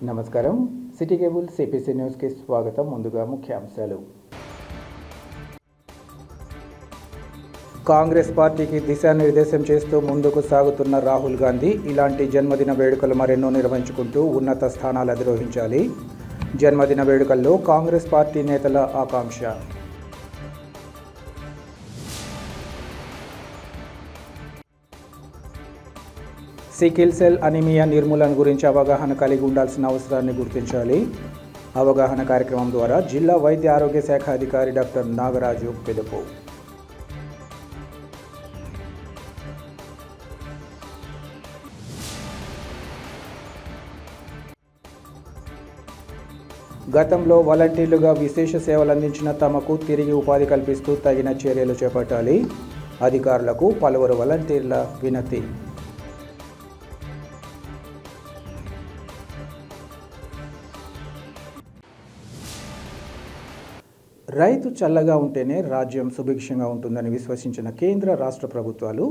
నమస్కారం. City cable CPC న్యూస్కి స్వాగతం. ముందుగా ముఖ్యాంశాలు. కాంగ్రెస్ పార్టీకి దిశానిర్దేశం చేస్తూ ముందుకు సాగుతున్న రాహుల్ గాంధీ ఇలాంటి జన్మదిన వేడుకలు మరెన్నో నిర్వహించుకుంటూ ఉన్నత స్థానాలు అధిరోహించాలి. జన్మదిన వేడుకల్లో కాంగ్రెస్ పార్టీ నేతల ఆకాంక్ష. సికిల్ సెల్ అనీమియా నిర్మూలన గురించి అవగాహన కలిగి ఉండాల్సిన అవసరాన్ని గుర్తించాలి. అవగాహన కార్యక్రమం ద్వారా జిల్లా వైద్య ఆరోగ్య శాఖ అధికారి డాక్టర్ నాగరాజు పిలుపు. గతంలో వాలంటీర్లుగా విశేష సేవలు అందించిన తమకు తిరిగి ఉపాధి కల్పిస్తూ తగిన చర్యలు చేపట్టాలి. అధికారులకు పలువురు వాలంటీర్ల వినతి. రైతు చల్లగా ఉంటేనే రాజ్యం సుభిక్షంగా ఉంటుందని విశ్వసించిన కేంద్ర రాష్ట్ర ప్రభుత్వాలు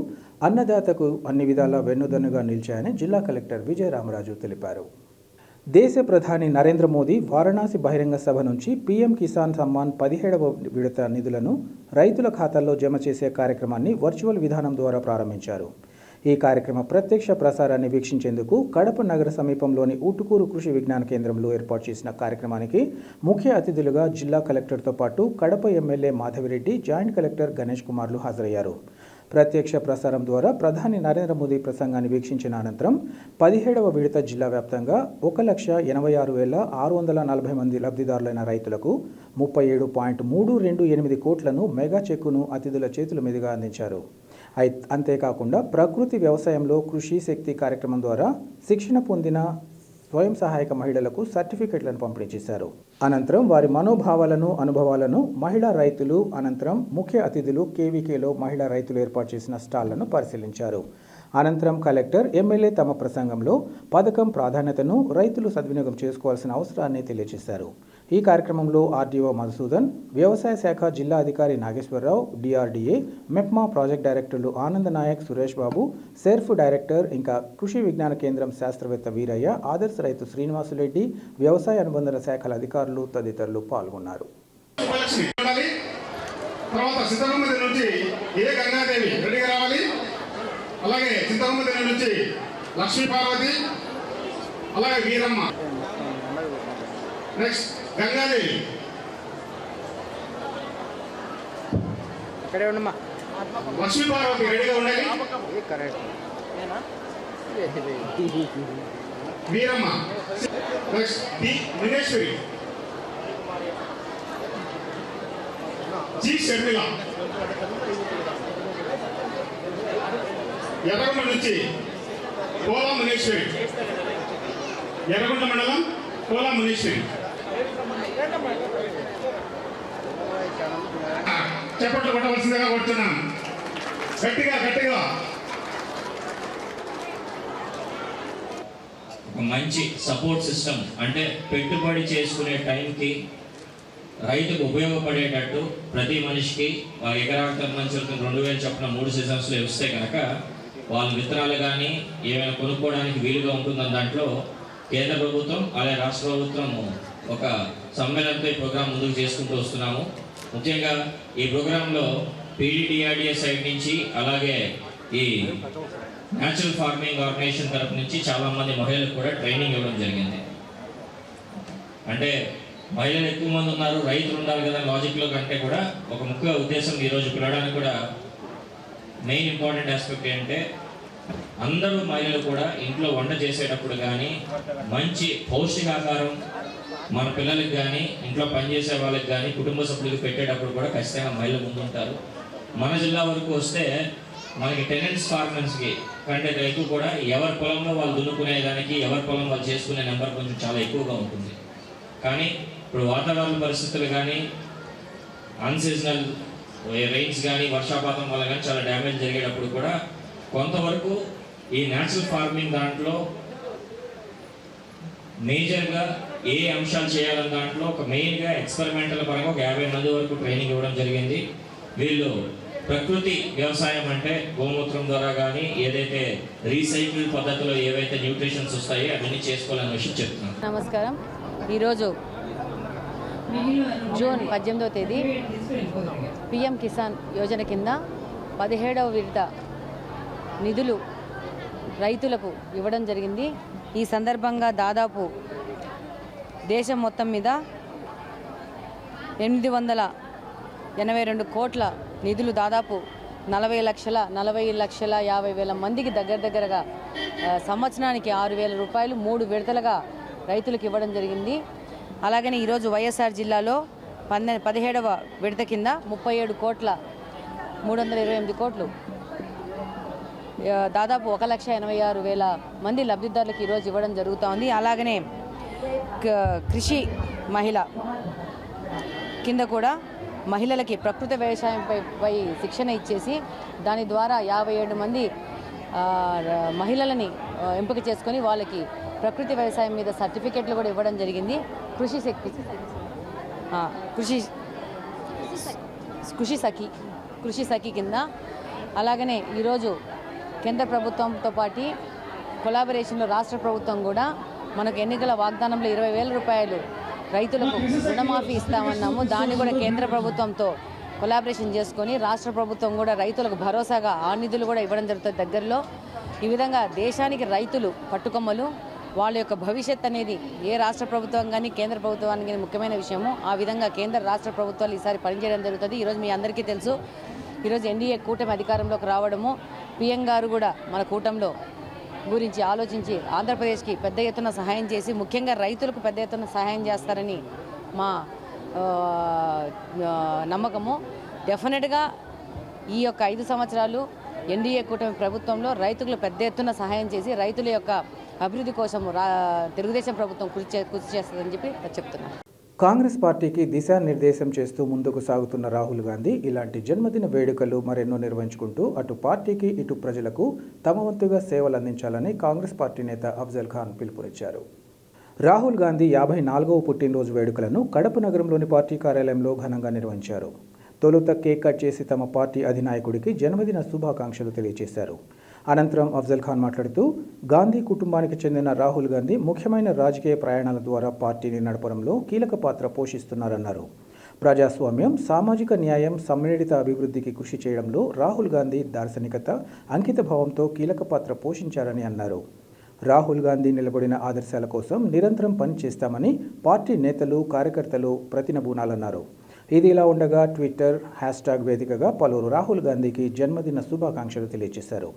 అన్నదాతకు అన్ని విధాలా వెన్నుదన్నుగా నిలిచాయని జిల్లా కలెక్టర్ విజయరామరాజు తెలిపారు. దేశ ప్రధాని నరేంద్ర మోదీ వారణాసి బహిరంగ సభ నుంచి పీఎం కిసాన్ సమ్మాన్ 17వ విడత నిధులను రైతుల ఖాతాల్లో జమ చేసే కార్యక్రమాన్ని వర్చువల్ విధానం ద్వారా ప్రారంభించారు. ఈ కార్యక్రమ ప్రత్యక్ష ప్రసారాన్ని వీక్షించేందుకు కడప నగర సమీపంలోని ఊటుకూరు కృషి విజ్ఞాన కేంద్రంలో ఏర్పాటు చేసిన కార్యక్రమానికి ముఖ్య అతిథులుగా జిల్లా కలెక్టర్తో పాటు Kadapa MLA Madhavi Reddy, joint collector Ganesh కుమార్లు హాజరయ్యారు. ప్రత్యక్ష ప్రసారం ద్వారా ప్రధాని నరేంద్ర మోదీ ప్రసంగాన్ని వీక్షించిన అనంతరం 17వ విడత జిల్లా వ్యాప్తంగా 1,86,640 మంది లబ్ధిదారులైన రైతులకు 37.328 కోట్లను మెగా చెక్కును అతిథుల చేతుల మీదుగా అందించారు. అంతేకాకుండా ప్రకృతి వ్యవసాయంలో కృషి శక్తి కార్యక్రమం ద్వారా శిక్షణ పొందిన స్వయం సహాయక మహిళలకు సర్టిఫికెట్లను పంపిణీ చేశారు. అనంతరం వారి మనోభావాలను, అనుభవాలను మహిళా రైతులు, అనంతరం ముఖ్య అతిథులు కేవీకేలో మహిళా రైతులు ఏర్పాటు చేసిన స్టాళ్లను పరిశీలించారు. అనంతరం కలెక్టర్, ఎమ్మెల్యే తమ ప్రసంగంలో పథకం ప్రాధాన్యతను, రైతులు సద్వినియోగం చేసుకోవాల్సిన అవసరాన్ని తెలియజేశారు. ఈ కార్యక్రమంలో ఆర్డీఓ మధుసూదన్, వ్యవసాయ శాఖ జిల్లా అధికారి నాగేశ్వరరావు, డిఆర్డీఏ, మెప్మా ప్రాజెక్ట్ డైరెక్టర్లు ఆనంద్ నాయక్, సురేష్ బాబు, సెర్ఫ్ డైరెక్టర్, ఇంకా కృషి విజ్ఞాన కేంద్రం శాస్త్రవేత్త వీరయ్య, ఆదర్శ రైతు శ్రీనివాసులరెడ్డి, వ్యవసాయ అనుబంధ శాఖల అధికారులు తదితరులు పాల్గొన్నారు. అలాగే చింతమ్మ దగ్గర నుంచి లక్ష్మీ పార్వతి, అలాగే వీరమ్మ, నెక్స్ట్ గంగాదేవి, అక్కడే ఉండమ్మా. లక్ష్మీ పార్వతి రెడీగా ఉండాలి. Veeramma, next D Vineshwari, G Sharmila, Erragonda నుంచి కోలా మునేశ్వరి, ఎర్రగొండ మండలం కోలా మునేశ్వరి. చెప్పట్లు కొట్టవలసిందిగా కొడుతున్నాను. గట్టిగా గట్టిగా. ఒక మంచి సపోర్ట్ సిస్టమ్, అంటే పెట్టుబడి చేసుకునే టైంకి రైతుకు ఉపయోగపడేటట్టు ప్రతి మనిషికి ఎకరాకు సంబంధించిన 2,000 చొప్పున 3 సీజన్స్లో వస్తే కనుక వాళ్ళ విత్తనాలు కానీ ఏమైనా కొనుక్కోవడానికి వీలుగా ఉంటుందని దాంట్లో కేంద్ర ప్రభుత్వం అలాగే రాష్ట్ర ప్రభుత్వం ఒక సమ్మేళనంతో ఈ ప్రోగ్రాం ముందుకు చేసుకుంటూ వస్తున్నాము. ముఖ్యంగా ఈ ప్రోగ్రాంలో పీడీడీఆర్డీఏ సైడ్ నుంచి, అలాగే ఈ న్యాచురల్ ఫార్మింగ్ ఆర్గనైజేషన్ తరఫు నుంచి చాలామంది మహిళలకు కూడా ట్రైనింగ్ ఇవ్వడం జరిగింది. అంటే మహిళలు ఎక్కువ మంది ఉన్నారు, రైతులు ఉండాలి కదా లాజిక్లో కంటే కూడా ఒక ముఖ్య ఉద్దేశం ఈరోజు పిలవడానికి కూడా మెయిన్ ఇంపార్టెంట్ ఆస్పెక్ట్ ఏంటంటే అందరూ మహిళలు కూడా ఇంట్లో వంట చేసేటప్పుడు కానీ మంచి పౌష్టికాహారం మన పిల్లలకి కానీ ఇంట్లో పనిచేసే వాళ్ళకి కానీ కుటుంబ సభ్యులకు పెట్టేటప్పుడు కూడా ఖచ్చితంగా మహిళలు ముందుంటారు. మన జిల్లా వరకు వస్తే మనకి టెనెంట్స్ ఫార్మర్స్కి కంటే ఎక్కువ కూడా ఎవరి పొలంలో వాళ్ళు దున్నుకునేదానికి, ఎవరి పొలం వాళ్ళు చేసుకునే నెంబర్ కొంచెం చాలా ఎక్కువగా ఉంటుంది. కానీ ఇప్పుడు వాతావరణ పరిస్థితులు కానీ, అన్సీజనల్ రెయిన్స్ కానీ, వర్షాపాతం వల్ల కానీ చాలా డ్యామేజ్ జరిగేటప్పుడు కూడా కొంతవరకు ఈ న్యాచురల్ ఫార్మింగ్ దాంట్లో మేజర్గా ఏ అంశాలు చేయాలని దాంట్లో ఒక మెయిన్గా ఎక్స్పెరిమెంటల్ పరంగా ఒక 50 మంది వరకు ట్రైనింగ్ ఇవ్వడం జరిగింది. వీళ్ళు ప్రకృతి వ్యవసాయం అంటే గోమూత్రం ద్వారా కానీ ఏదైతే రీసైకిల్ పద్ధతిలో ఏవైతే న్యూట్రిషన్స్ వస్తాయో అవన్నీ చేసుకోవాలనే విషయం చెప్తున్నాను. నమస్కారం. ఈరోజు జూన్ 18వ తేదీ పిఎం కిసాన్ యోజన కింద 17వ విడత నిధులు రైతులకు ఇవ్వడం జరిగింది. ఈ సందర్భంగా దాదాపు దేశం మొత్తం మీద 882 కోట్ల నిధులు దాదాపు 40,50,000 మందికి దగ్గరగా సంవత్సరానికి 6,000 రూపాయలు 3 విడతలుగా రైతులకు ఇవ్వడం జరిగింది. అలాగనే ఈరోజు వైఎస్ఆర్ జిల్లాలో 17వ విడత కింద 37,328 కోట్లు దాదాపు 1,86,000 మంది లబ్ధిదారులకు ఈరోజు ఇవ్వడం జరుగుతూ ఉంది. అలాగనే కృషి మహిళ కింద కూడా మహిళలకి ప్రకృతి వ్యవసాయంపై శిక్షణ ఇచ్చేసి దాని ద్వారా 57 మంది మహిళలని ఎంపిక చేసుకొని వాళ్ళకి ప్రకృతి వ్యవసాయం మీద సర్టిఫికెట్లు కూడా ఇవ్వడం జరిగింది. కృషి సఖి కింద. అలాగనే ఈరోజు కేంద్ర ప్రభుత్వంతో పాటు కొలాబరేషన్లో రాష్ట్ర ప్రభుత్వం కూడా మనకు ఎన్నికల వాగ్దానంలో 20,000 రూపాయలు రైతులకు రుణమాఫీ ఇస్తామన్నాము. దాన్ని కూడా కేంద్ర ప్రభుత్వంతో కొలాబరేషన్ చేసుకొని రాష్ట్ర ప్రభుత్వం కూడా రైతులకు భరోసాగా ఆ నిధులు కూడా ఇవ్వడం జరుగుతుంది దగ్గరలో. ఈ విధంగా దేశానికి రైతులు పట్టుకొమ్మలు. వాళ్ళ యొక్క భవిష్యత్ అనేది ఏ రాష్ట్ర ప్రభుత్వం కానీ కేంద్ర ప్రభుత్వానికి ముఖ్యమైన విషయము. ఆ విధంగా కేంద్ర రాష్ట్ర ప్రభుత్వాలు ఈసారి పనిచేయడం జరుగుతుంది. ఈరోజు మీ అందరికీ తెలుసు, ఈరోజు ఎన్డీఏ కూటమి అధికారంలోకి రావడము, పిఎం గారు కూడా మన కూటమిలో గురించి ఆలోచించి ఆంధ్రప్రదేశ్కి పెద్ద ఎత్తున సహాయం చేసి ముఖ్యంగా రైతులకు పెద్ద ఎత్తున సహాయం చేస్తారని మా నమ్మకము. డెఫినెట్గా ఈ యొక్క 5 సంవత్సరాలు ఎన్డీఏ కూటమి ప్రభుత్వంలో రైతులకు పెద్ద ఎత్తున సహాయం చేసి రైతుల యొక్క అభివృద్ధి కోసం తెలుగుదేశం ప్రభుత్వం కృషి చేస్తుందని చెప్పి చెప్తున్నాను. కాంగ్రెస్ పార్టీకి దిశానిర్దేశం చేస్తూ ముందుకు సాగుతున్న రాహుల్ గాంధీ ఇలాంటి జన్మదిన వేడుకలు మరెన్నో నిర్వహించుకుంటూ అటు పార్టీకి ఇటు ప్రజలకు తమ వంతుగా సేవలు అందించాలని కాంగ్రెస్ పార్టీ నేత అఫ్జల్ ఖాన్ పిలుపునిచ్చారు. రాహుల్ గాంధీ 54వ పుట్టినరోజు వేడుకలను కడప నగరంలోని పార్టీ కార్యాలయంలో ఘనంగా నిర్వహించారు. తొలుత కేక్ కట్ చేసి తమ పార్టీ అధినాయకుడికి జన్మదిన శుభాకాంక్షలు తెలియజేశారు. అనంతరం అఫ్జల్ ఖాన్ మాట్లాడుతూ గాంధీ కుటుంబానికి చెందిన రాహుల్ గాంధీ ముఖ్యమైన రాజకీయ ప్రయాణాల ద్వారా పార్టీని నడపడంలో కీలక పాత్ర పోషిస్తున్నారన్నారు. ప్రజాస్వామ్యం, సామాజిక న్యాయం, సమ్మిళిత అభివృద్ధికి కృషి చేయడంలో రాహుల్ గాంధీ దార్శనికత, అంకితభావంతో కీలక పాత్ర పోషించారని అన్నారు. రాహుల్ గాంధీ నిలబడిన ఆదర్శాల కోసం నిరంతరం పనిచేస్తామని పార్టీ నేతలు, కార్యకర్తలు ప్రతినబూనాలన్నారు. ఇది ఇలా ఉండగా ట్విట్టర్ హ్యాష్ట్యాగ్ వేదికగా పలువురు రాహుల్ గాంధీకి జన్మదిన శుభాకాంక్షలు తెలియజేశారు.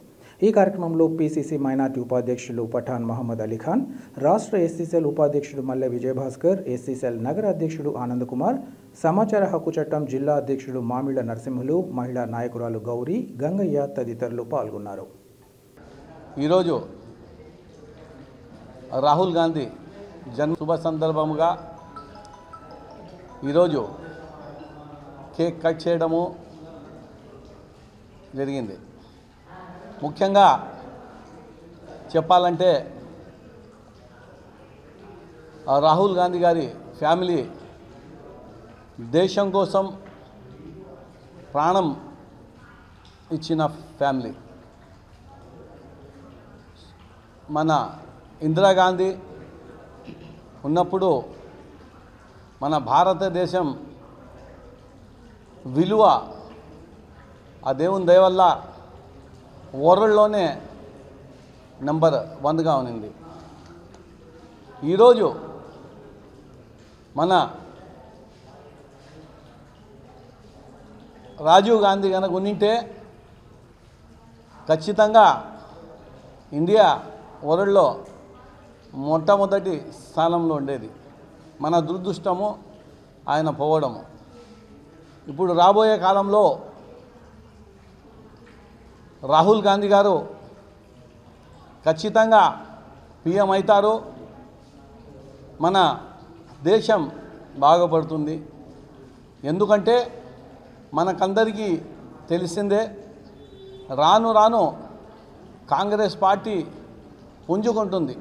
ఈ కార్యక్రమంలో పీసీసీ మైనార్టీ ఉపాధ్యక్షులు పఠాన్ మహమ్మద్ అలీఖాన్, రాష్ట్ర ఎస్సీసెల్ ఉపాధ్యక్షుడు మల్లె విజయభాస్కర్, ఎస్సీసెల్ నగర అధ్యక్షుడు ఆనంద్ కుమార్, సమాచార హక్కు చట్టం జిల్లా అధ్యక్షుడు మామిళ్ల నరసింహులు, మహిళా నాయకురాలు గౌరీ, గంగయ్య తదితరులు పాల్గొన్నారు. ఈరోజు రాహుల్ గాంధీ జన్మ శుభ సందర్భముగా ఈరోజు కేక్ కట్ చేయడము జరిగింది. ముఖ్యంగా చెప్పాలంటే రాహుల్ గాంధీ గారి ఫ్యామిలీ దేశం కోసం ప్రాణం ఇచ్చిన ఫ్యామిలీ. మన ఇందిరాగాంధీ ఉన్నప్పుడు మన భారతదేశం విలువ ఆ దేవుని దయ వల్ల వరల్డ్లోనే నెంబర్ 1గా ఉంది. ఈరోజు మన రాజీవ్ గాంధీ కనుక ఉండింటే ఖచ్చితంగా ఇండియా వరల్డ్లో మొట్టమొదటి స్థానంలో ఉండేది. మన దురదృష్టము ఆయన పోవడము. ఇప్పుడు రాబోయే కాలంలో రాహుల్ గాంధీ గారు ఖచ్చితంగా పిఎం అవుతారు. మన దేశం బాగుపడుతుంది. ఎందుకంటే మనకందరికీ తెలిసిందే, రాను రాను కాంగ్రెస్ పార్టీ పుంజుకుంటుంది.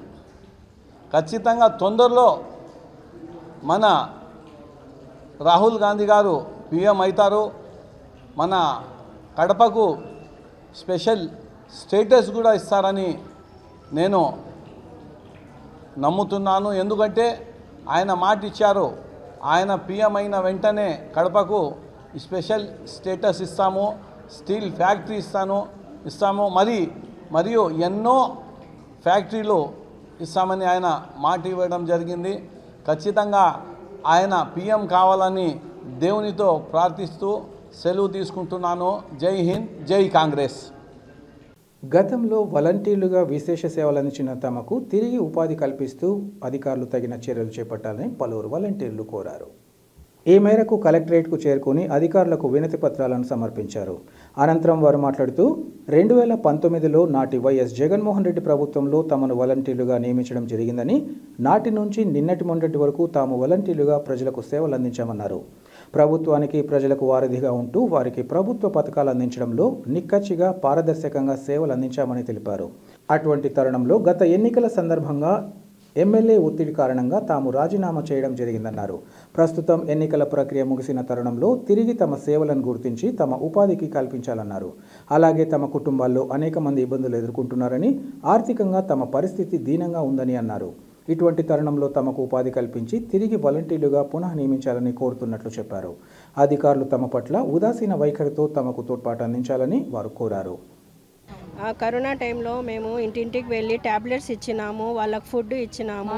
ఖచ్చితంగా తొందరలో మన రాహుల్ గాంధీ గారు పిఎం అవుతారు. మన కడపకు స్పెషల్ స్టేటస్ కూడా ఇస్తారని నేను నమ్ముతున్నాను. ఎందుకంటే ఆయన మాట ఇచ్చారు, ఆయన పిఎం అయిన వెంటనే కడపకు స్పెషల్ స్టేటస్ ఇస్తాము, స్టీల్ ఫ్యాక్టరీ ఇస్తాము మరియు ఎన్నో ఫ్యాక్టరీలు ఇస్తామని ఆయన మాట ఇవ్వడం జరిగింది. ఖచ్చితంగా ఆయన పిఎం కావాలని దేవునితో ప్రార్థిస్తూ సెలవు తీసుకుంటున్నాను. జై హింద్, జై కాంగ్రెస్. గతంలో వాలంటీర్లుగా విశేష సేవలందించిన తమకు తిరిగి ఉపాధి కల్పిస్తూ అధికారులు తగిన చర్యలు చేపట్టాలని పలువురు వాలంటీర్లు కోరారు. ఈ మేరకు కలెక్టరేట్కు చేరుకుని అధికారులకు వినతి పత్రాలను సమర్పించారు. అనంతరం వారు మాట్లాడుతూ 2019లో నాటి వైఎస్ జగన్మోహన్ రెడ్డి ప్రభుత్వంలో తమను వాలంటీర్లుగా నియమించడం జరిగిందని, నాటి నుంచి నిన్నటి మొన్నటి వరకు తాము వాలంటీర్లుగా ప్రజలకు సేవలు అందించామన్నారు. ప్రభుత్వానికి ప్రజలకు వారధిగా ఉంటూ వారికి ప్రభుత్వ పథకాలు అందించడంలో నిక్కచ్చిగా పారదర్శకంగా సేవలు అందించామని తెలిపారు. అటువంటి తరుణంలో గత ఎన్నికల సందర్భంగా ఎమ్మెల్యే ఒత్తిడి కారణంగా తాము రాజీనామా చేయడం జరిగిందన్నారు. ప్రస్తుతం ఎన్నికల ప్రక్రియ ముగిసిన తరుణంలో తిరిగి తమ సేవలను గుర్తించి తమ ఉపాధికి కల్పించాలన్నారు. అలాగే తమ కుటుంబాల్లో అనేక మంది ఇబ్బందులు ఎదుర్కొంటున్నారని, ఆర్థికంగా తమ పరిస్థితి దీనంగా ఉందని అన్నారు. ఇటువంటి తరుణంలో తమకు ఉపాధి కల్పించి తిరిగి వాలంటీర్లుగా పునః నియమించాలని కోరుతున్నట్లు చెప్పారు. అధికారులు తమ పట్ల ఉదాసీన వైఖరితో తమకు తోడ్పాటు అందించాలని వారు కోరారు. ఆ కరోనా టైంలో మేము ఇంటింటికి వెళ్ళి ట్యాబ్లెట్స్ ఇచ్చినాము, వాళ్ళకి ఫుడ్ ఇచ్చినాము,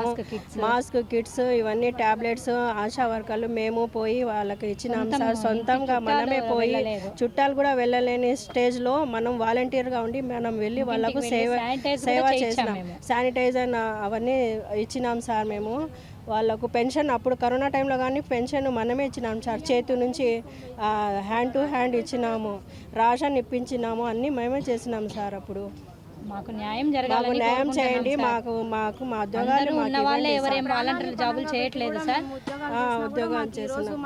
మాస్క్ కిట్స్ ఇవన్నీ ట్యాబ్లెట్స్ ఆశా వర్కర్లు మేము పోయి వాళ్ళకి ఇచ్చినాము సార్. సొంతంగా మనమే పోయి, చుట్టాలు కూడా వెళ్ళలేని స్టేజ్లో మనం వాలంటీర్గా ఉండి మనం వెళ్ళి వాళ్ళకు సేవ చేసినాం. శానిటైజర్ అవన్నీ ఇచ్చినాం సార్. మేము వాళ్ళకు పెన్షన్ అప్పుడు కరోనా టైంలో కానీ పెన్షన్ మనమే ఇచ్చినాము సార్. చేతి నుంచి హ్యాండ్ టు హ్యాండ్ ఇచ్చినాము, రేషన్ ఇప్పించినాము, అన్నీ మేమే చేసినాము సార్. అప్పుడు మాకు న్యాయం జరగాలని న్యాయం చేయండి. మాకు మా ఉద్యోగాలు ఉన్న వాళ్ళే ఎవరేం వాలంటీర్ జాబులు చేయట్లేదు సార్. ఉద్యోగాలు చేస్తున్నాం.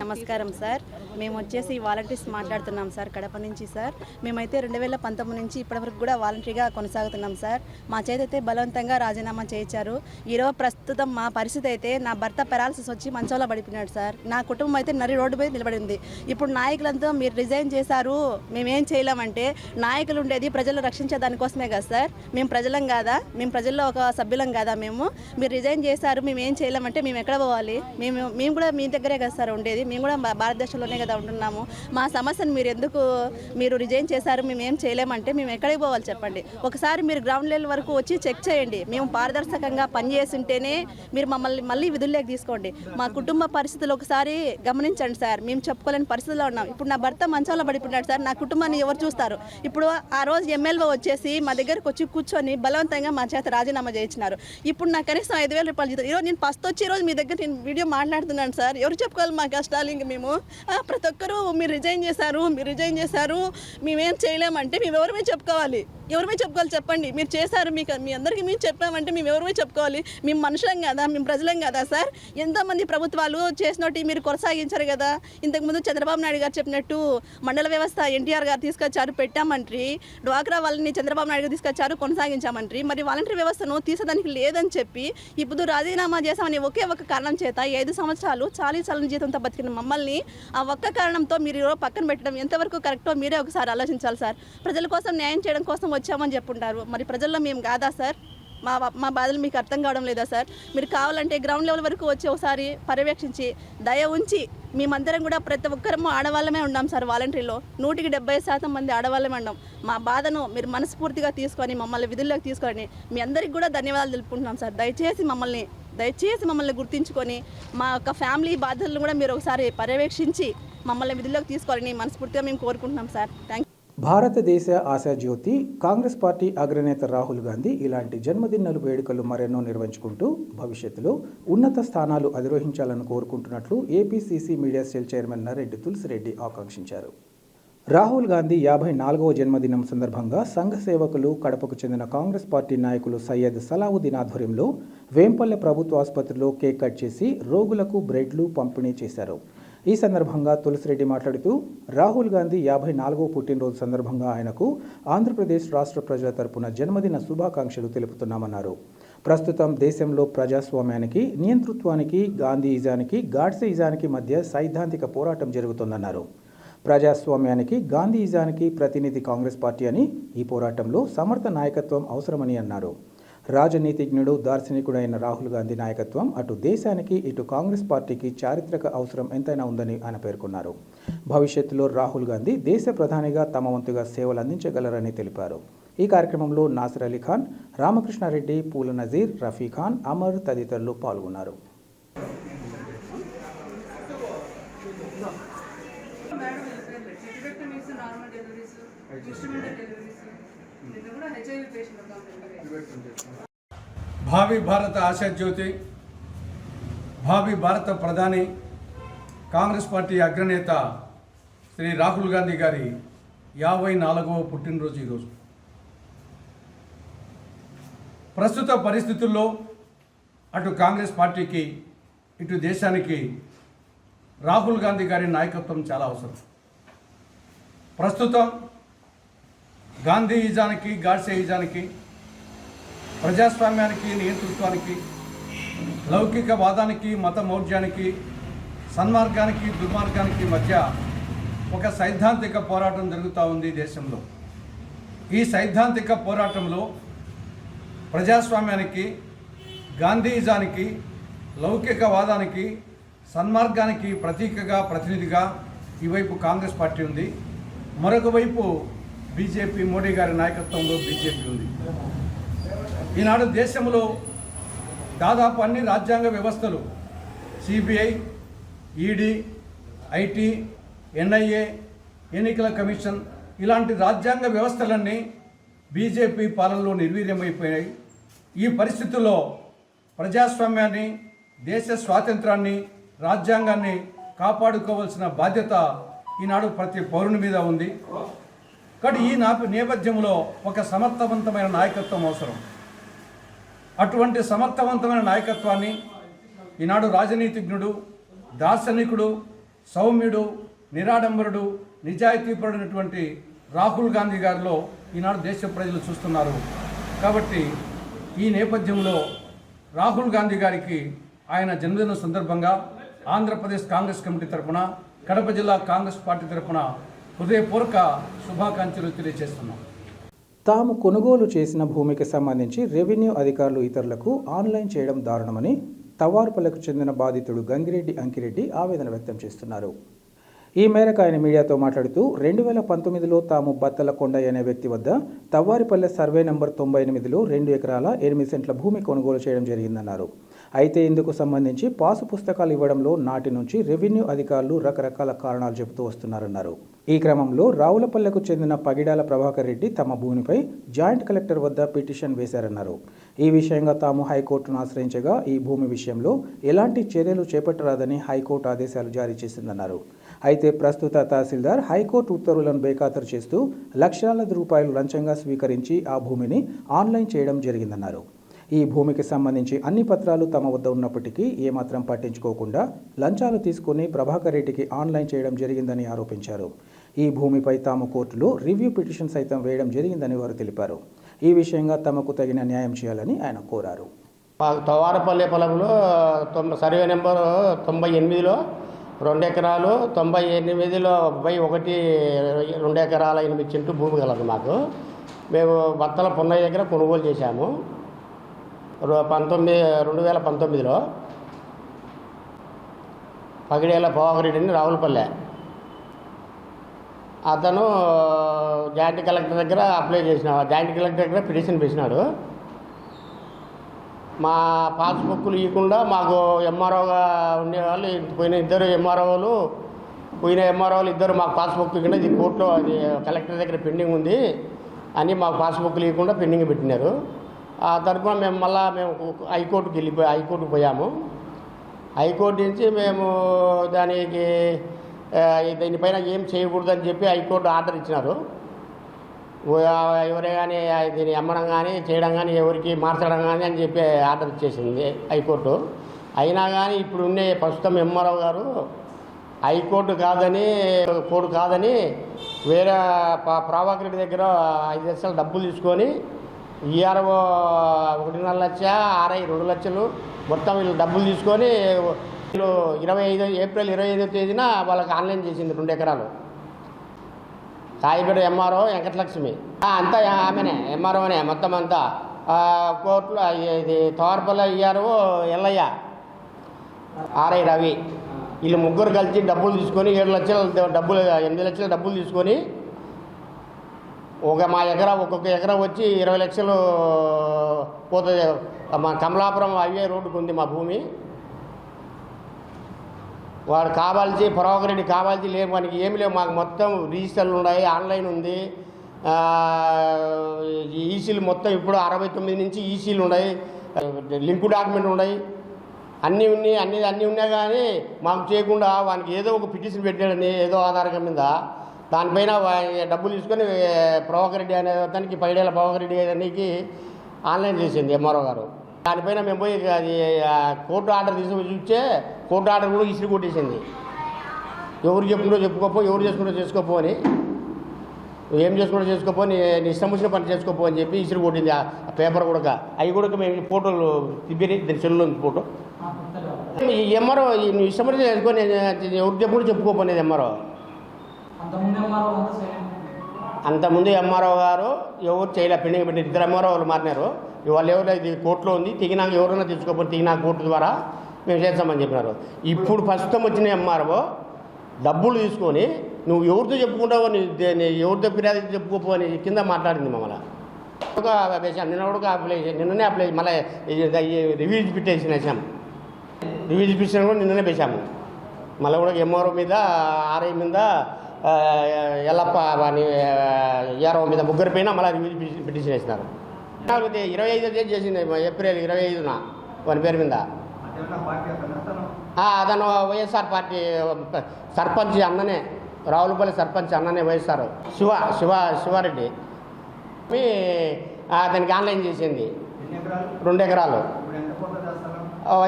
నమస్కారం సార్. మేము వచ్చేసి వాలంటీర్స్ మాట్లాడుతున్నాం సార్, కడప నుంచి సార్. మేమైతే 2019 నుంచి ఇప్పటివరకు కూడా వాలంటీర్గా కొనసాగుతున్నాం సార్. మా చేతైతే బలవంతంగా రాజీనామా చేయించారు. ఈరోజు ప్రస్తుతం మా పరిస్థితి అయితే నా భర్త పెరాలసిస్ వచ్చి మంచంలో పడిపోయినాడు సార్. నా కుటుంబం అయితే నరి రోడ్డు మీద నిలబడింది. ఇప్పుడు నాయకులంతా మీరు రిజైన్ చేశారు, మేమేం చేయలేమంటే, నాయకులు ఉండేది ప్రజలు రక్షించే దానికోసమే కదా సార్. మేము ప్రజలం కాదా? మేము ప్రజల్లో ఒక సభ్యులం కాదా? మీరు రిజైన్ చేశారు, మేము ఏం చేయలేమంటే మేము ఎక్కడ పోవాలి? మేము కూడా మీ దగ్గరే కదా సార్ ఉండేది. మేము కూడా భారతదేశంలోనే కదా ఉంటున్నాము. మా సమస్యను మీరు రిజైన్ చేశారు, మేము ఏం చేయలేమంటే మేము ఎక్కడికి పోవాలి చెప్పండి. ఒకసారి మీరు గ్రౌండ్ లెవెల్ వరకు వచ్చి చెక్ చేయండి. మేము పారదర్శకంగా పనిచేస్తుంటేనే మీరు మమ్మల్ని మళ్ళీ విధుల్లోకి తీసుకోండి. మా కుటుంబ పరిస్థితులు ఒకసారి గమనించండి సార్. మేము చెప్పుకోలేని పరిస్థితిలో ఉన్నాం. ఇప్పుడు నా భర్త మంచంలో పడిపోయినాడు సార్. నా కుటుంబాన్ని ఎవరు చూస్తారు? ఇప్పుడు ఆ రోజు ఎమ్మెల్యే వచ్చేసి మా దగ్గరకు వచ్చి కూర్చొని బలవంతంగా మా చేత రాజీనామా చేయించినారు. ఇప్పుడు నాకు కనీసం 5,000 రూపాయలు జీతం. ఈరోజు నేను ఫస్ట్ వచ్చి ఈరోజు మీ దగ్గర నేను వీడియో మాట్లాడుతున్నాను సార్. ఎవరు చెప్పుకోవాలి మా కష్టాలు? ఇంక మేము ప్రతి ఒక్కరూ మీరు రిజైన్ చేశారు మేమేం చేయలేమంటే మేము ఎవరిమే చెప్పుకోవాలి చెప్పండి. మీరు చేశారు, మీ అందరికీ మేము చెప్పామంటే మేము ఎవరిమే చెప్పుకోవాలి? మేము మనుషులం కదా, మేము ప్రజలం కదా సార్. ఎంతోమంది ప్రభుత్వాలు చేసినట్టు మీరు కొనసాగించారు కదా. ఇంతకుముందు చంద్రబాబు నాయుడు గారు చెప్పినట్టు మండల వ్యవస్థ ఎన్టీఆర్ గారు తీసుకొచ్చారు, పెట్టామంటారు. డ్వాక్రా వాళ్ళని చంద్రబాబు నాయుడు తీసుకొచ్చారు, కొనసాగించామంటారు. మరి వాలంటీర్ వ్యవస్థను తీసేదానికి లేదని చెప్పి ఇప్పుడు రాజీనామా చేశామని ఒకే ఒక కారణం చేత 5 సంవత్సరాలు చాలీ జీతంతో బతికిన మమ్మల్ని ఆ ఒక్క కారణంతో మీరు ఈరోజు పక్కన పెట్టడం ఎంతవరకు కరెక్టో మీరే ఒకసారి ఆలోచించాలి సార్. ప్రజల కోసం న్యాయం చేయడం కోసం వచ్చామని చెప్పుంటారు. మరి ప్రజల్లో మేము కాదా సార్? మా బాధలు మీకు అర్థం కావడం లేదా సార్? మీరు కావాలంటే గ్రౌండ్ లెవెల్ వరకు వచ్చి ఒకసారి పర్యవేక్షించి దయ ఉంచి, మేమందరం కూడా ప్రతి ఒక్కరము ఆడవాళ్ళమే ఉన్నాం సార్. వాలంటీర్లో 170% మంది ఆడవాళ్ళమే ఉన్నాం. మా బాధను మీరు మనస్ఫూర్తిగా తీసుకొని మమ్మల్ని విధుల్లోకి తీసుకొని మీ అందరికీ కూడా ధన్యవాదాలు తెలుపుకుంటున్నాం సార్. దయచేసి మమ్మల్ని గుర్తించుకొని మా యొక్క ఫ్యామిలీ బాధలను కూడా మీరు ఒకసారి పర్యవేక్షించి మమ్మల్ని విధుల్లోకి తీసుకోవాలని మనస్ఫూర్తిగా మేము కోరుకుంటున్నాం సార్. Thank you. భారతదేశ ఆశాజ్యోతి కాంగ్రెస్ పార్టీ అగ్రనేత రాహుల్ గాంధీ ఇలాంటి జన్మదినాలు వేడుకలు మరెన్నో నిర్వహించుకుంటూ భవిష్యత్తులో ఉన్నత స్థానాలు అధిరోహించాలని కోరుకుంటున్నట్లు APCC media cell chairman Nareddy Tulasi Reddy ఆకాంక్షించారు. రాహుల్ గాంధీ 54వ జన్మదినం సందర్భంగా సంఘ సేవకులు, కడపకు చెందిన కాంగ్రెస్ పార్టీ నాయకులు సయ్యద్ సలావుద్దీన్ ఆధ్వర్యంలో వేంపల్లె ప్రభుత్వ ఆసుపత్రిలో కేక్ కట్ చేసి రోగులకు బ్రెడ్లు పంపిణీ చేశారు. ఈ సందర్భంగా తులసిరెడ్డి మాట్లాడుతూ రాహుల్ గాంధీ 54వ పుట్టినరోజు సందర్భంగా ఆయనకు ఆంధ్రప్రదేశ్ రాష్ట్ర ప్రజల తరపున జన్మదిన శుభాకాంక్షలు తెలుపుతున్నామన్నారు. ప్రస్తుతం దేశంలో ప్రజాస్వామ్యానికి, నియంతృత్వానికి, గాంధీయిజానికి, గాడ్సేయిజానికి మధ్య సైద్ధాంతిక పోరాటం జరుగుతోందన్నారు. ప్రజాస్వామ్యానికి గాంధీయిజానికి ప్రతినిధి కాంగ్రెస్ పార్టీ అని ఈ పోరాటంలో సమర్థ నాయకత్వం అవసరమని అన్నారు. రాజనీతిజ్ఞుడు దార్శనికుడైన రాహుల్ గాంధీ నాయకత్వం అటు దేశానికి ఇటు కాంగ్రెస్ పార్టీకి చారిత్రక అవసరం ఎంతైనా ఉందని ఆయన పేర్కొన్నారు. భవిష్యత్తులో రాహుల్ గాంధీ దేశ ప్రధానిగా తమ వంతుగా సేవలు అందించగలరని తెలిపారు. ఈ కార్యక్రమంలో నాసిర్ అలీ ఖాన్, రామకృష్ణారెడ్డి, పూల నజీర్, రఫీ ఖాన్, అమర్ తదితరులు పాల్గొన్నారు. భావి భారత ఆశాజ్యోతి, భావి భారత ప్రధాని, కాంగ్రెస్ పార్టీ అగ్రనేత శ్రీ రాహుల్ గాంధీ గారి 54వ పుట్టినరోజు ఈరోజు. ప్రస్తుత పరిస్థితుల్లో అటు కాంగ్రెస్ పార్టీకి ఇటు దేశానికి రాహుల్ గాంధీ గారి నాయకత్వం చాలా అవసరం. ప్రస్తుతం గాంధీయిజానికి, గాడ్సేయిజానికి, ప్రజాస్వామ్యానికి, నియంతృత్వానికి, లౌకికవాదానికి, మత మౌఢ్యానికి, సన్మార్గానికి, దుర్మార్గానికి మధ్య ఒక సైద్ధాంతిక పోరాటం జరుగుతూ ఉంది దేశంలో. ఈ సైద్ధాంతిక పోరాటంలో ప్రజాస్వామ్యానికి, గాంధీయిజానికి, లౌకికవాదానికి, సన్మార్గానికి ప్రతీకగా, ప్రతినిధిగా ఈవైపు కాంగ్రెస్ పార్టీ ఉంది. మరొక వైపు బీజేపీ, మోడీ గారి నాయకత్వంలో బీజేపీ ఉంది. ఈనాడు దేశంలో దాదాపు అన్ని రాజ్యాంగ వ్యవస్థలు, సిబిఐ, ఈడీ, ఐటీ, ఎన్ఐఏ, ఎన్నికల కమిషన్ ఇలాంటి రాజ్యాంగ వ్యవస్థలన్నీ బీజేపీ పాలనలో నిర్వీర్యమైపోయాయి. ఈ పరిస్థితుల్లో ప్రజాస్వామ్యాన్ని, దేశ స్వాతంత్రాన్ని, రాజ్యాంగాన్ని కాపాడుకోవాల్సిన బాధ్యత ఈనాడు ప్రతి పౌరుని మీద ఉంది. కాబట్టి ఈ నేపథ్యంలో ఒక సమర్థవంతమైన నాయకత్వం అవసరం. అటువంటి సమర్థవంతమైన నాయకత్వాన్ని ఈనాడు రాజనీతిజ్ఞుడు, దార్శనికుడు, సౌమ్యుడు, నిరాడంబరుడు, నిజాయితీపరుడైనటువంటి రాహుల్ గాంధీ గారిలో ఈనాడు దేశ ప్రజలు చూస్తున్నారు. కాబట్టి ఈ నేపథ్యంలో రాహుల్ గాంధీ గారికి ఆయన జన్మదిన సందర్భంగా ఆంధ్రప్రదేశ్ కాంగ్రెస్ కమిటీ తరఫున, కడప జిల్లా కాంగ్రెస్ పార్టీ తరఫున హృదయపూర్వక శుభాకాంక్షలు తెలియజేస్తున్నాం. తాము కొనుగోలు చేసిన భూమికి సంబంధించి రెవెన్యూ అధికారులు ఇతరులకు ఆన్లైన్ చేయడం దారుణమని తవ్వారుపల్లికి చెందిన బాధితుడు గంగిరెడ్డి అంకిరెడ్డి ఆవేదన వ్యక్తం చేస్తున్నారు. ఈ మేరకు ఆయన మీడియాతో మాట్లాడుతూ 2019లో తాము బత్తల కొండయ్య అనే వ్యక్తి వద్ద తవ్వారిపల్లె సర్వే నంబర్ 98లో 2 ఎకరాల 8 సెంట్ల భూమి కొనుగోలు చేయడం జరిగిందన్నారు. అయితే ఇందుకు సంబంధించి పాసు పుస్తకాలు ఇవ్వడంలో నాటి నుంచి రెవెన్యూ అధికారులు రకరకాల కారణాలు చెబుతూ వస్తున్నారన్నారు. ఈ క్రమంలో రావులపల్లెకు చెందిన పగిడాల ప్రభాకర్ రెడ్డి తమ భూమిపై జాయింట్ కలెక్టర్ వద్ద పిటిషన్ వేశారన్నారు. ఈ విషయంగా తాము హైకోర్టును ఆశ్రయించగా ఈ భూమి విషయంలో ఎలాంటి చర్యలు చేపట్టరాదని హైకోర్టు ఆదేశాలు జారీ చేసిందన్నారు. అయితే ప్రస్తుత తహసీల్దార్ హైకోర్టు ఉత్తర్వులను బేఖాతరు చేస్తూ లక్షలాది రూపాయలు లంచంగా స్వీకరించి ఆ భూమిని ఆన్లైన్ చేయడం జరిగిందన్నారు. ఈ భూమికి సంబంధించి అన్ని పత్రాలు తమ వద్ద ఉన్నప్పటికీ ఏమాత్రం పట్టించుకోకుండా లంచాలు తీసుకుని ప్రభాకర్ రెడ్డికి ఆన్లైన్ చేయడం జరిగిందని ఆరోపించారు. ఈ భూమిపై తాము కోర్టులో రివ్యూ పిటిషన్ సైతం వేయడం జరిగిందని వారు తెలిపారు. ఈ విషయంగా తమకు తగిన న్యాయం చేయాలని ఆయన కోరారు. తవారపల్లె పొలంలో సర్వే నెంబర్ 98లో 2 ఎకరాలు 98లో 1 2 ఎకరాల 8 సెంట్లు భూమి కలదు మాకు. మేము బత్తల పున్నయ్య దగ్గర కొనుగోలు చేశాము 2019లో. పగిడేల పోవరెడ్డిని రావులపల్లె అతను జాయింట్ కలెక్టర్ దగ్గర అప్లై చేసిన, జాయింట్ కలెక్టర్ దగ్గర పిటిషన్ వేసినాడు. మా పాస్బుక్లు ఇవ్వకుండా మాకు ఎంఆర్ఓగా ఉండేవాళ్ళు పోయిన ఎంఆర్ఓలు ఇద్దరు మాకు పాస్బుక్ ఇవ్వకుండా ఇది కోర్టులో అది కలెక్టర్ దగ్గర పెండింగ్ ఉంది అని మాకు పాస్బుక్లు ఇవ్వకుండా పెండింగ్ పెట్టినారు. ఆ తరఫున మేము హైకోర్టుకు పోయాము. హైకోర్టు నుంచి మేము దీనిపైన ఏం చేయకూడదని చెప్పి హైకోర్టు ఆర్డర్ ఇచ్చినారు. ఎవరే కానీ దీన్ని అమ్మడం కానీ చేయడం కానీ ఎవరికి మార్చడం కానీ అని చెప్పి ఆర్డర్ ఇచ్చేసింది హైకోర్టు. అయినా కానీ ఇప్పుడు ఉండే ప్రస్తుతం ఎంఆర్ఓ గారు హైకోర్టు కాదని వేరే ప్రభాకర్ రెడ్డి దగ్గర 5 లక్షల డబ్బులు తీసుకొని ఈఆర్ఓ 1.5 లక్ష, ఆర్ఐ 2 లక్షలు మొత్తం వీళ్ళు డబ్బులు తీసుకొని వీళ్ళు ఏప్రిల్ 25వ తేదీన వాళ్ళకి ఆన్లైన్ చేసింది 2 ఎకరాలు. సాయిపేట ఎంఆర్ఓ వెంకటలక్ష్మి అంతా ఆమెనే ఎంఆర్ఓనే మొత్తం అంతా. కోర్టులో ఇది తోర్పల ఇయ్యారు ఎల్లయ్య, ఆర్ఐ రవి, వీళ్ళు ముగ్గురు కలిసి డబ్బులు తీసుకొని 7 లక్షల డబ్బులు 8 లక్షల డబ్బులు తీసుకొని మా ఎకరా ఒక్కొక్క ఎకరా వచ్చి 20 లక్షలు పోతుంది. మా కమలాపురం హైవే రోడ్డుకు ఉంది మా భూమి. వాడు కావాల్సి ప్రభాకర్ రెడ్డి కావాల్సి లేవు, మనకి ఏమి లేవు. మాకు మొత్తం రిజిస్టర్లు ఉన్నాయి, ఆన్లైన్ ఉంది, ఈసీలు మొత్తం ఇప్పుడు 69 నుంచి ఈసీలు ఉన్నాయి, లింకు డాక్యుమెంట్ ఉన్నాయి, అన్నీ ఉన్నాయి. అన్నీ ఉన్నాయి కానీ మాకు చేయకుండా వానికి ఏదో ఒక పిటిషన్ పెట్టాడని ఏదో ఆధారం మీద దానిపైన డబ్బులు తీసుకొని ప్రభాకర్ రెడ్డి అనే అతనికి 10 ఏళ్ళ ప్రభాకర్ రెడ్డి అనికి ఆన్లైన్ చేసింది ఎంఆర్ఓ గారు. దానిపైన మేము పోయి అది కోర్టు ఆర్డర్ తీసుకొని చూస్తే కోర్టు ఆర్డర్ కూడా ఇసురు కొట్టేసింది. ఎవరు చెప్పుకుంటూ చెప్పుకోపో, ఎవరు చేసుకుంటూ చేసుకోపో అని, ఏం చేసుకుంటూ చేసుకోపో, నీ ఇష్టం వచ్చిన పని చేసుకోపో అని చెప్పి ఇసురు కొట్టింది. ఆ పేపర్ కూడా అవి కూడా మేము ఫోటోలు తిప్పిరి, దాని సెల్లు ఉంది ఫోటో. ఈ ఎంఆర్ఓ నువ్వు ఇష్టం వచ్చి చేసుకొని ఎవరు చెప్పుకుంటూ చెప్పుకోపోనేది ఎంఆర్ఓ. అంతకుముందు ఎంఆర్ఓ గారు ఎవరు చేయలే, పెండింగ్ పెట్టి 2 ఎంఆర్ఓలు మారినారు. వాళ్ళు ఎవరు ఇది కోర్టులో ఉంది, తెగినాక ఎవరైనా తెచ్చుకోకపోతే తెగినాక కోర్టు ద్వారా మేము చేస్తామని చెప్పినారు. ఇప్పుడు ప్రస్తుతం వచ్చిన ఎంఆర్ఓ డబ్బులు తీసుకొని నువ్వు ఎవరితో చెప్పుకుంటావో, ఎవరితో ఫిర్యాదు చెప్పుకోపో అని కింద మాట్లాడింది మమ్మల్ని. వేసాం నిన్ననే అప్లై మళ్ళీ రివ్యూజ్ పెట్టేసి వేసాం. రివ్యూజ్ పిటిషన్ కూడా నిన్ననే వేసాము. మళ్ళీ కూడా ఎంఆర్ఓ మీద, ఆర్ఐ మీద, ఎల్లప్ప అని ఏఆర్ఓ మీద ముగ్గురు పైన మళ్ళీ రివ్యూజ్ పిటిషన్ వేసినారు. 25 చేసింది ఏప్రిల్ 25న వాని పేరు మీద. అతను వైఎస్ఆర్ పార్టీ సర్పంచ్ అన్ననే, రావులపల్లి సర్పంచ్ అన్ననే వైఎస్ఆర్ శివారెడ్డి అతనికి ఆన్లైన్ చేసింది. 2 ఎకరాలు.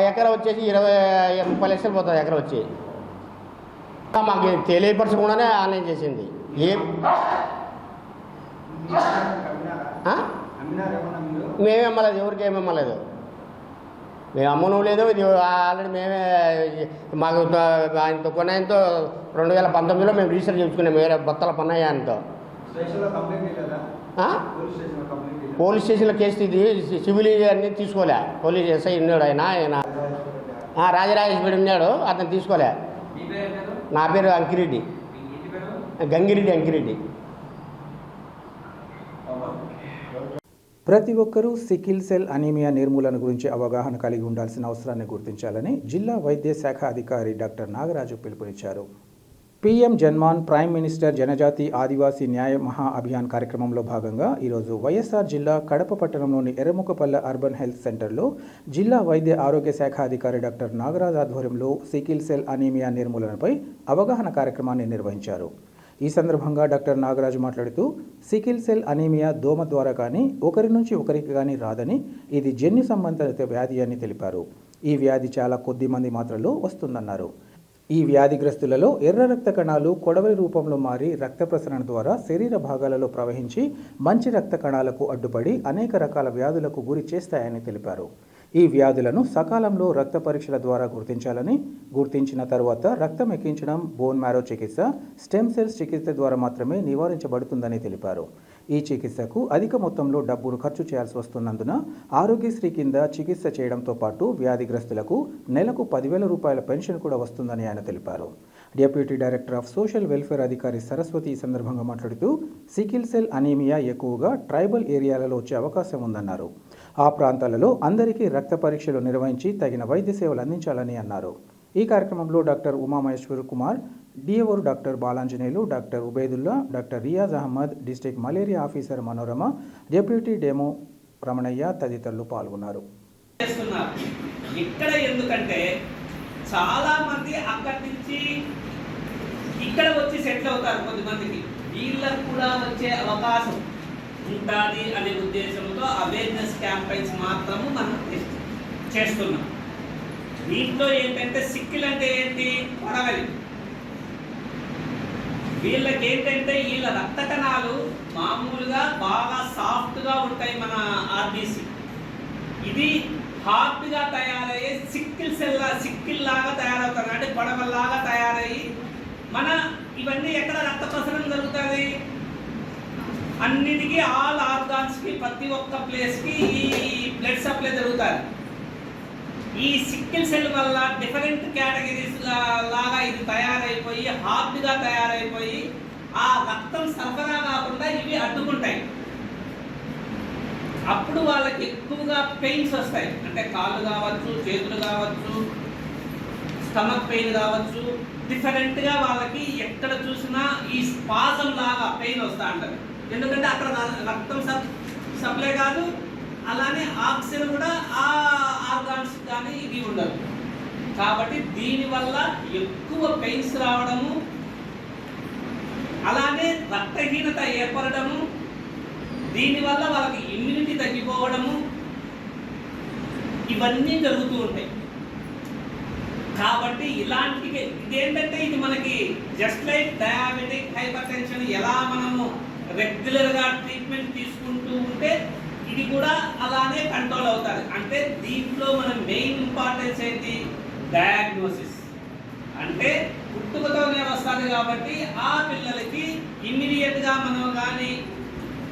ఎకరా వచ్చేసి 30 లక్షలు పోతుంది ఎకరా వచ్చి. మాకు తెలియపరచకుండానే ఆన్లైన్ చేసింది. మేమే అమ్మలేదు, ఎవరికి ఏమి అమ్మలేదు, మేము అమ్మను లేదు. ఇది ఆల్రెడీ మేమే మాకు ఆయనతో కొన్నాయంతో 2019లో మేము రిజిస్టర్ చేసుకున్నాం వేరే బత్తల పన్నయ్యతో. పోలీస్ స్టేషన్లో కేసు ఇది సివిల్ అన్నీ తీసుకోలే. పోలీస్ ఎస్ఐ ఉన్నాడు ఆయన రాజరాజేశ్వరి ఉన్నాడు, అతను తీసుకోలే. నా పేరు అంకిరెడ్డి, గంగిరెడ్డి అంకిరెడ్డి. ప్రతి ఒక్కరూ సికిల్ సెల్ అనీమియా నిర్మూలన గురించి అవగాహన కలిగి ఉండాల్సిన అవసరాన్ని గుర్తించాలని జిల్లా వైద్య శాఖ అధికారి డాక్టర్ నాగరాజు పిలుపునిచ్చారు. పీఎం జన్మాన్ ప్రైమ్ మినిస్టర్ జనజాతి ఆదివాసీ న్యాయ మహా అభియాన్ కార్యక్రమంలో భాగంగా ఈరోజు వైఎస్ఆర్ జిల్లా కడప పట్టణంలోని ఎర్రముకపల్లె అర్బన్ హెల్త్ సెంటర్లో జిల్లా వైద్య ఆరోగ్య శాఖ అధికారి డాక్టర్ నాగరాజ్ ఆధ్వర్యంలో సికిల్ సెల్ అనీమియా నిర్మూలనపై అవగాహన కార్యక్రమాన్ని నిర్వహించారు. ఈ సందర్భంగా డాక్టర్ నాగరాజు మాట్లాడుతూ సికిల్ సెల్ అనీమియా దోమ ద్వారా కానీ ఒకరి నుంచి ఒకరికి కానీ రాదని, ఇది జన్యు సంబంధిత వ్యాధి అని తెలిపారు. ఈ వ్యాధి చాలా కొద్ది మంది మాత్రలో వస్తుందన్నారు. ఈ వ్యాధిగ్రస్తులలో ఎర్ర రక్త కణాలు కొడవలి రూపంలో మారి రక్త ప్రసరణ ద్వారా శరీర భాగాలలో ప్రవహించి మంచి రక్త కణాలకు అడ్డుపడి అనేక రకాల వ్యాధులకు గురి చేస్తాయని తెలిపారు. ఈ వ్యాధులను సకాలంలో రక్త పరీక్షల ద్వారా గుర్తించాలని, గుర్తించిన తర్వాత రక్తం ఎక్కించడం, బోన్ మ్యారో చికిత్స, స్టెమ్ సెల్స్ చికిత్స ద్వారా మాత్రమే నివారించబడుతుందని తెలిపారు. ఈ చికిత్సకు అధిక మొత్తంలో డబ్బును ఖర్చు చేయాల్సి వస్తున్నందున ఆరోగ్యశ్రీ కింద చికిత్స చేయడంతో పాటు వ్యాధిగ్రస్తులకు నెలకు 10,000 రూపాయల పెన్షన్ కూడా వస్తుందని ఆయన తెలిపారు. Deputy director of social welfare అధికారి సరస్వతి ఈ సందర్భంగా మాట్లాడుతూ సికిల్ సెల్ అనీమియా ఎక్కువగా ట్రైబల్ ఏరియాలలో వచ్చే అవకాశం ఉందన్నారు. ఆ ప్రాంతాలలో అందరికీ రక్త పరీక్షలు నిర్వహించి తగిన వైద్య సేవలు అందించాలని అన్నారు. ఈ కార్యక్రమంలో doctor Umamaheshwar Kumar, DO doctor Balanjaneyulu, doctor Ubaidullah, doctor Riyaz Ahmed, district malaria officer Manorama, deputy demo Ramanaiah తదితరులు పాల్గొన్నారు. ఇక్కడ ఎందుకంటే చాలా మంది అక్కడి నుంచి ఇక్కడ వచ్చి సెటిల్ అవుతారు. కొద్దిమందికి వీళ్ళకు కూడా వచ్చే అవకాశం ఉంటుంది అనే ఉద్దేశంతో అవేర్నెస్ క్యాంపెయిన్స్ మాత్రము మనం చేస్తున్నాం. దీంట్లో ఏంటంటే సిక్కిల్ అంటే ఏంటి, కొడవలి. వీళ్ళకి ఏంటంటే వీళ్ళ రక్త కణాలు మామూలుగా బాగా సాఫ్ట్గా ఉంటాయి. మన ఆర్బీసీ ఇది హార్డ్గా తయారయ్యే సిక్కిల్ లాగా తయారవుతారు, అంటే కొడవల్లాగా తయారయ్యి మన ఇవన్నీ ఎక్కడ రక్త ప్రసరణ జరుగుతుంది, అన్నిటికీ ఆల్ ఆర్గాన్స్కి ప్రతి ఒక్క ప్లేస్కి ఈ బ్లడ్ సప్లై జరుగుతుంది. ఈ సిక్కిల్ సెల్ వల్ల డిఫరెంట్ కేటగిరీస్ లాగా ఇది తయారైపోయి హార్డ్గా తయారైపోయి ఆ రక్తం సరఫరా కాకుండా ఇవి అడ్డుకుంటాయి. అప్పుడు వాళ్ళకి ఎక్కువగా పెయిన్స్ వస్తాయి. అంటే కాళ్ళు కావచ్చు, చేతులు కావచ్చు, స్టమక్ పెయిన్ కావచ్చు, డిఫరెంట్గా వాళ్ళకి ఎక్కడ చూసినా ఈ స్పాజం లాగా పెయిన్ వస్తూ ఉంటుంది. ఎందుకంటే అక్కడ రక్తం సప్లై కాదు, అలానే ఆక్సిజన్ కూడా ఆ ఆర్గాన్స్ కానీ ఇది ఉండదు. కాబట్టి దీనివల్ల ఎక్కువ పెయిన్స్ రావడము, అలానే రక్తహీనత ఏర్పడము, దీనివల్ల వాళ్ళకి ఇమ్యూనిటీ తగ్గిపోవడము, ఇవన్నీ జరుగుతూ ఉంటాయి. కాబట్టి ఇదేంటంటే ఇది మనకి just like diabetic hyper tension ఎలా మనము రెగ్యులర్గా ట్రీట్మెంట్ తీసుకుంటూ ఉంటే ఇది కూడా అలానే కంట్రోల్ అవుతుంది. అంటే దీంట్లో మన మెయిన్ ఇంపార్టెన్స్ ఏంటి? డయాగ్నోసిస్. అంటే పుట్టుకతోనే వస్తుంది కాబట్టి ఆ పిల్లలకి ఇమ్మీడియట్గా మనం కానీ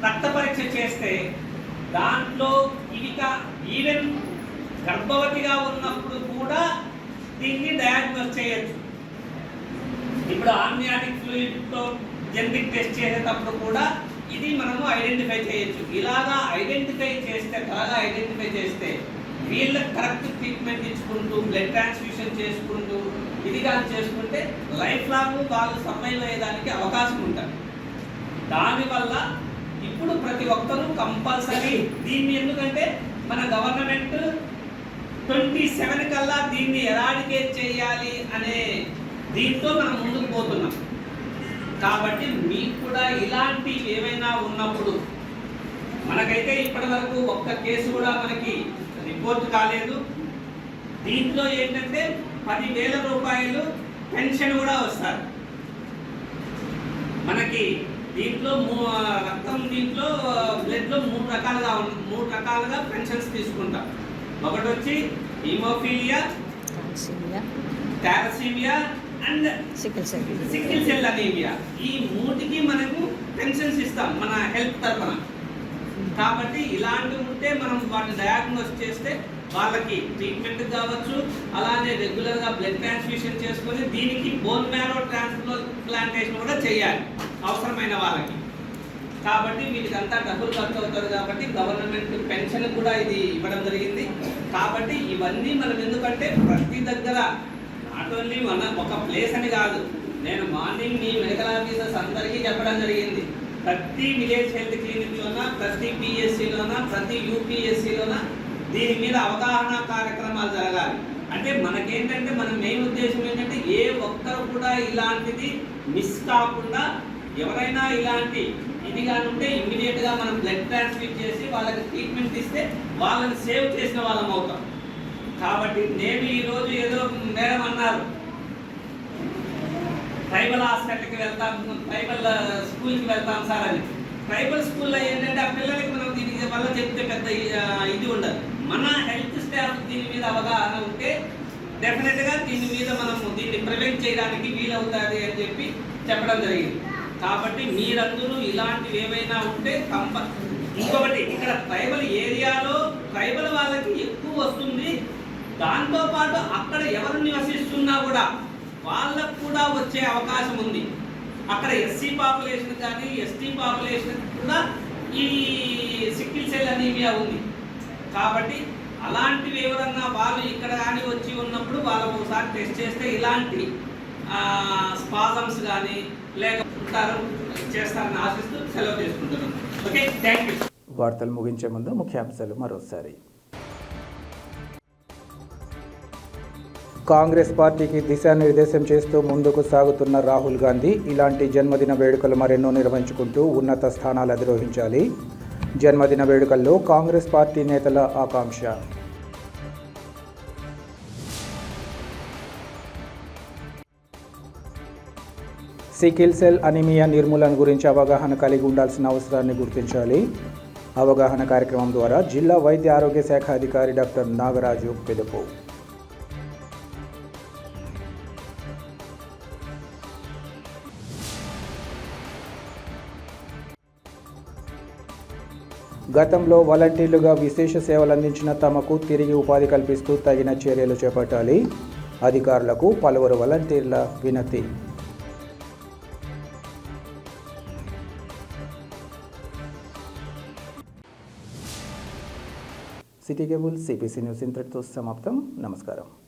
రక్త పరీక్ష చేస్తే దాంట్లో ఈవెన్ గర్భవతిగా ఉన్నప్పుడు కూడా దీన్ని డయాగ్నోస్ చేయొచ్చు. ఇప్పుడు ఆమ్నియాటిక్ ఫ్లూయిడ్తో జెనెటిక్ టెస్ట్ చేసేటప్పుడు కూడా ఇది మనము ఐడెంటిఫై చేయొచ్చు. ఇలాగా త్వరగా ఐడెంటిఫై చేస్తే వీళ్ళకి కరెక్ట్ ట్రీట్మెంట్ ఇచ్చుకుంటూ బ్లడ్ ట్రాన్స్ఫ్యూషన్ చేసుకుంటూ ఇది కానీ చేసుకుంటే లైఫ్ లాంగ్ వాళ్ళు సర్వైవ్ అయ్యేదానికి అవకాశం ఉంటుంది. దానివల్ల ఇప్పుడు ప్రతి ఒక్కరూ కంపల్సరీ దీన్ని, ఎందుకంటే మన గవర్నమెంట్ 27 కల్లా దీన్ని ఎరాడికేట్ చేయాలి అనే దీంతో మనం ముందుకు పోతున్నాం. కాబట్టి మీకు కూడా ఇలాంటివి ఏమైనా ఉన్నప్పుడు, మనకైతే ఇప్పటి వరకు ఒక్క కేసు కూడా మనకి రిపోర్ట్ కాలేదు. దీంట్లో ఏంటంటే 10,000 రూపాయలు పెన్షన్ కూడా వస్తారు మనకి. దీంట్లో దీంట్లో బ్లడ్లో 3 రకాలుగా పెన్షన్స్ తీసుకుంటాం. ఒకటి వచ్చి haemophilia, thalassaemia and sickle cell anaemia. ఈ 3కి మనకు పెన్షన్స్ ఇస్తాం మన హెల్త్ తరఫున. కాబట్టి ఇలాంటివి ఉంటే మనం వాటిని డయాగ్నోస్ చేస్తే వాళ్ళకి ట్రీట్మెంట్ కావచ్చు, అలానే రెగ్యులర్గా బ్లడ్ ట్రాన్స్ఫ్యూషన్ చేసుకొని దీనికి బోన్ మ్యారో ట్రాన్స్ప్లాంటేషన్ కూడా చేయాలి అవసరమైన వాళ్ళకి. కాబట్టి వీటికంతా డబ్బులు ఖర్చు అవుతుంది. కాబట్టి గవర్నమెంట్ పెన్షన్ కూడా ఇది ఇవ్వడం జరిగింది. కాబట్టి ఇవన్నీ మనం ఎందుకంటే ప్రతి దగ్గర నాట్ ఓన్లీ ఒక ప్లేస్ అని కాదు, నేను మార్నింగ్ మీ మెడికల్ ఆఫీసర్స్ అందరికీ చెప్పడం జరిగింది. ప్రతి విలేజ్ హెల్త్ క్లినిక్లోన, ప్రతి పిఎస్సిలోన, ప్రతి యూపీఎస్సిలోన దీని మీద అవగాహన కార్యక్రమాలు జరగాలి. అంటే మనకేంటంటే మన మెయిన్ ఉద్దేశం ఏంటంటే ఏ ఒక్కరు కూడా ఇలాంటిది మిస్ కాకుండా, ఎవరైనా ఇలాంటి ఇది కానీ ఉంటే ఇమ్మీడియట్గా మనం బ్లడ్ ట్రాన్స్ఫ్యూజ్ చేసి వాళ్ళకి ట్రీట్మెంట్ ఇస్తే వాళ్ళని సేవ్ చేసిన వాళ్ళం అవుతాం. కాబట్టి నేను ఈరోజు ఏదో మేడం అన్నారు ట్రైబల్ హాస్పిటల్కి వెళ్తాం, ట్రైబల్ స్కూల్కి వెళ్తాం సార్ అని. ట్రైబల్ స్కూల్లో ఏంటంటే ఆ పిల్లలకి మనం దీని వల్ల చెప్తే పెద్ద ఇది ఉండదు. మన హెల్త్ స్టాఫ్ దీని మీద అవగాహన ఉంటే డెఫినెట్గా దీని మీద మనము దీన్ని ప్రివెంట్ చేయడానికి వీలవుతుంది అని చెప్పి చెప్పడం జరిగింది. కాబట్టి మీరందరూ ఇలాంటివి ఏమైనా ఉంటే ఇంకొకటి, ఇక్కడ ట్రైబల్ ఏరియాలో ట్రైబల్ వాళ్ళకి ఎక్కువ వస్తుంది. దాంతోపాటు అక్కడ ఎవరు నివసిస్తున్నా కూడా వాళ్ళకు కూడా వచ్చే అవకాశం ఉంది. అక్కడ ఎస్సీ పాపులేషన్ కానీ ఎస్టీ పాపులేషన్ కూడా ఈ సికిల్ సెల్ అనీమియా ఉంది. కాబట్టి అలాంటివి ఎవరన్నా వాళ్ళు ఇక్కడ కానీ వచ్చి ఉన్నప్పుడు వాళ్ళు ఒకసారి టెస్ట్ చేస్తే ఇలాంటి స్పాజమ్స్ కానీ లేకపోతారు చేస్తారని ఆశిస్తూ సెలవు చేసుకుంటున్నాను. Okay, thank you. వార్తలు ముగించే ముందు ముఖ్యాంశాలు మరోసారి. కాంగ్రెస్ పార్టీకి దిశానిర్దేశం చేస్తూ ముందుకు సాగుతున్న రాహుల్ గాంధీ ఇలాంటి జన్మదిన వేడుకలు మరెన్నో నిర్వహించుకుంటూ ఉన్నత స్థానాలు అధిరోహించాలి. జన్మదిన వేడుకల్లో కాంగ్రెస్ పార్టీ నేతల ఆకాంక్ష. సికిల్ సెల్ అనీమియా నిర్మూలన గురించి అవగాహన కలిగి ఉండాల్సిన అవసరాన్ని గుర్తించాలి. అవగాహన కార్యక్రమం ద్వారా జిల్లా వైద్య ఆరోగ్య శాఖ అధికారి డాక్టర్ నాగరాజు పిలుపు. గతంలో వాలంటీర్లుగా విశేష సేవలు అందించిన తమకు తిరిగి ఉపాధి కల్పిస్తూ తగిన చర్యలు చేపట్టాలి. అధికారులకు పలువురు వాలంటీర్ల వినతి. సిటీ కేబుల్ సిపిసి న్యూస్ ఇంతటితో సమాప్తం. నమస్కారం.